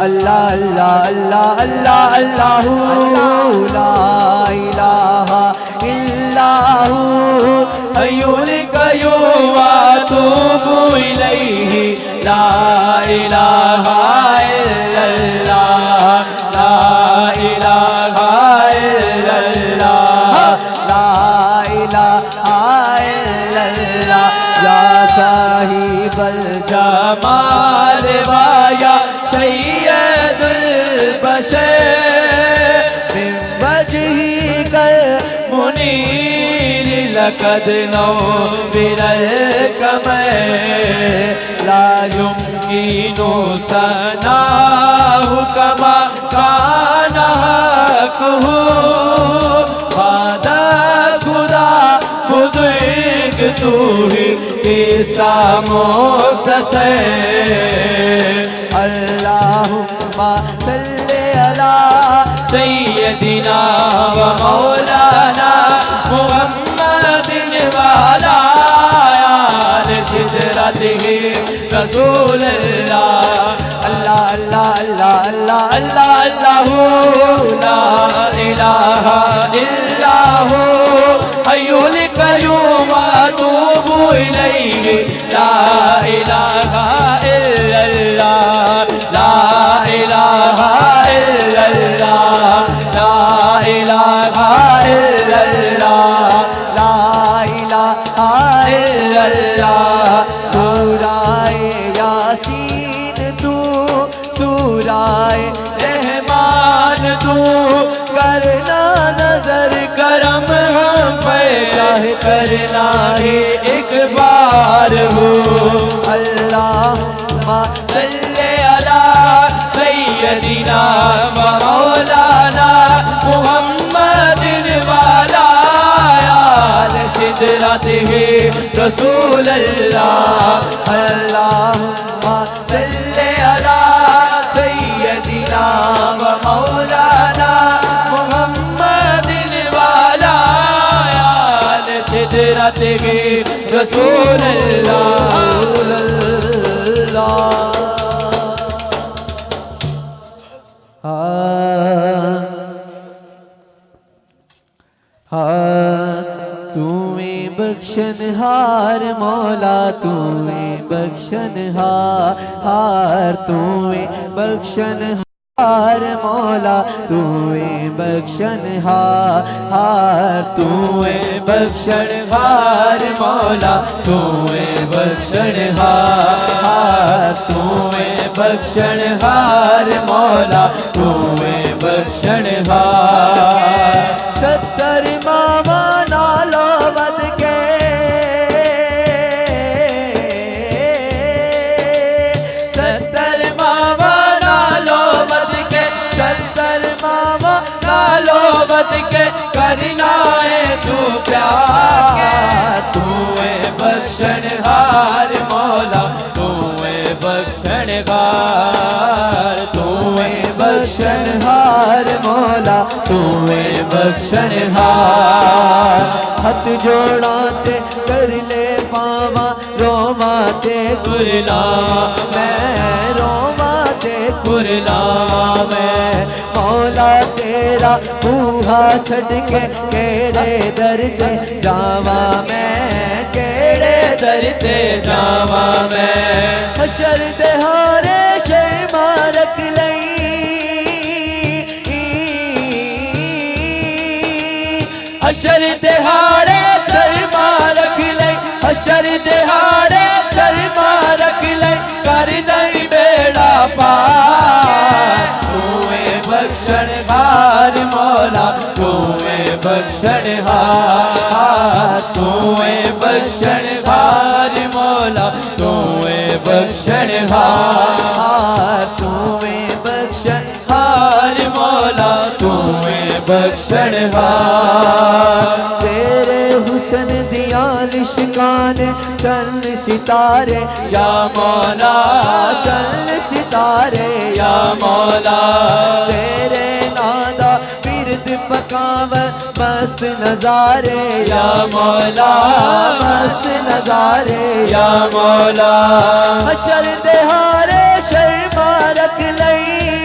अल्लाह अल्लाह अल्लाह अल्लाह ला इलाहा इल्लल्लाहु हय्युल क़य्यूम व अतूबु इलैहि ला इलाहा इल्लल्लाह ला इलाहा इल्लल्लाह ला इलाहा इल्लल्लाह या साहिबल जमाल वाया सैयदुल बशर मिन वजहिकल मुनीर लक़द नव्वरल क़मर ला युमकिनु सनाहु कमा काना हक़हु वादा खुदा बुज़ुर्ग तू ही किस्सा मुख्तसर अल्लाहुम्मा सल्ली अला सय्यदिना व मौलाना मुहम्मदिन वाला आले सिदरतिही रसूलल्लाह अल्लाह अल्लाह अल्लाह अल्लाह अल्लाहु ला इलाहा इल्लल्लाहु हय्युल क़य्यूम व अतूबु इलैहि ला इलाहा इल्लल्लाह ला इलाहा इल्लल्लाह ला इलाहा इल्लल्लाह ला इलाहा इल्लल्लाह सूराए यासीन तू सूराए रहमान तू करना नजर करम हम पे चाहे करना ही एक बार हो अल्लाहुम्मा सल्ली अला सय्यदिना व मौलाना मुहम्मदिन वाला आले सिदरतिही रसूलल्लाह अल्लाहुम्मा सल्ली अला सय्यदिना व मौलाना मुहम्मदिन वाला आले सिदरतिही रसूलल्लाह तुम्हें बख्शनहार मौला तुम्हें बख्शनहार तुम्हें बख्शनहार मौला तुम्हें बख्शनहार तुम्हें बख्शनहार मौला तुम्हें बख्शनहार तुम्हें बख्शनहार मौला तुम्हें बख्शनहार 70 मामा नालो बद के 70 मामा नालो बद के 70 मामा नालो बद के करना है तू प्यार तुम्हें बख्शनहार मौला तुम्हें बख्शनहार तुम्हें बख्शनहार मौला तुम्हें बख्शनहार हाथ जोड़ाते कर ले पावा रोमाते गुरनामा मैं रोमाते गुरनामा मैं मौला तेरा बूहा छड़ के केड़े दर ते जावा मैं केड़े दर ते जावा मैं हशर दे हारे शर्मा रख लई हशर दिहाड़े शर्मा रख ले हशर दिहाड़े शर्मा रख ले कर दई बेड़ा पार तुम्हें बख्शनहार मौला तुम्हें बख्शनहार तुम्हें बख्शनहार मौला तुम्हें बख्शनहार तुम्हें बख्शनहार मौला तुम्हें बख्शनहार तेरे हुस्न दिया लिशकान चल सितारे या मौला चल सितारे या मौला तेरे नादा बिरद पकावर मस्त नजारे या मौला मस्त नजारे या मौला हशर दिहाड़े शर्मा रख लई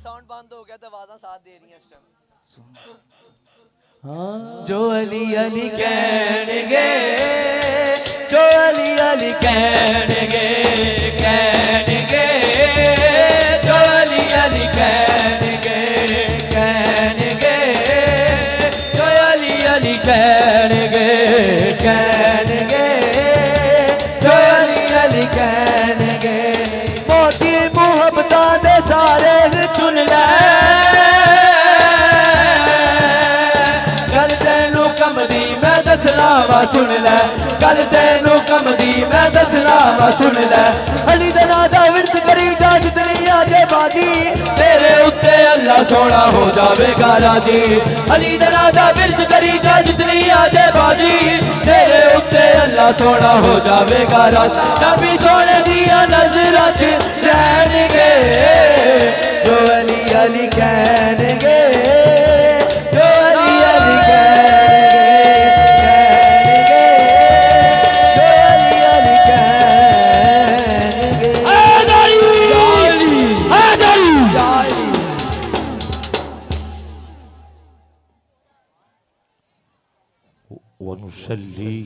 साउंड बंद हो गया तो आवाज़ां साथ दे रही हैं इस टाइम। जो अली अली कहणगे, जो अली अली कहणगे, कहणगे, जो अली अली कहणगे, कहणगे, जो अली अली कहणगे, कहणगे, जो अली अली कहणगे। मोती मुहब्बतां दे सारे चुन लै, गल तेनू कमदी मैं दसना वा सुन लै, गल तेनू कमदी मैं दसना वा सुन लै। अली दे नां दा विरद करी जा जितनी आजे बाजी, तेरे उत्ते अल्लाह सोना हो जावेगा राजी। अली दे नां दा विरद करी जा जितनी आजे बाजी, तेरे उत्ते अल्लाह सोना हो जावेगा राजी। नबी सोने दिया नजरां च रहणगे, जो अली अली कहणगे, जो अली अली कहणगे, जो अली अली कहणगे। वनुसल्ली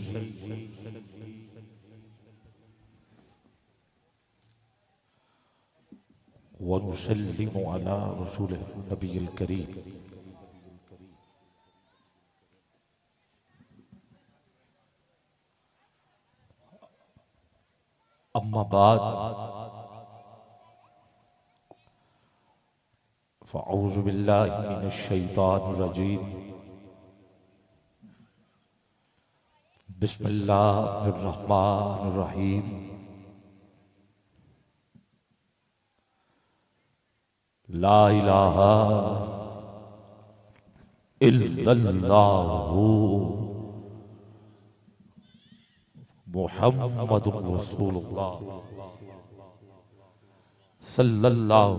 वनुसल्लिमु अला रसूलिह नबील करीम। अम्मा बाद फ़अऊज़ु बिल्लाहि मिनश शैतानिर रजीम। बिस्मिल्लाहिर रहमानिर रहीम। ला इलाहा इल्लल्लाहु मुहम्मदुर रसूलुल्लाह सल्लल्लाहु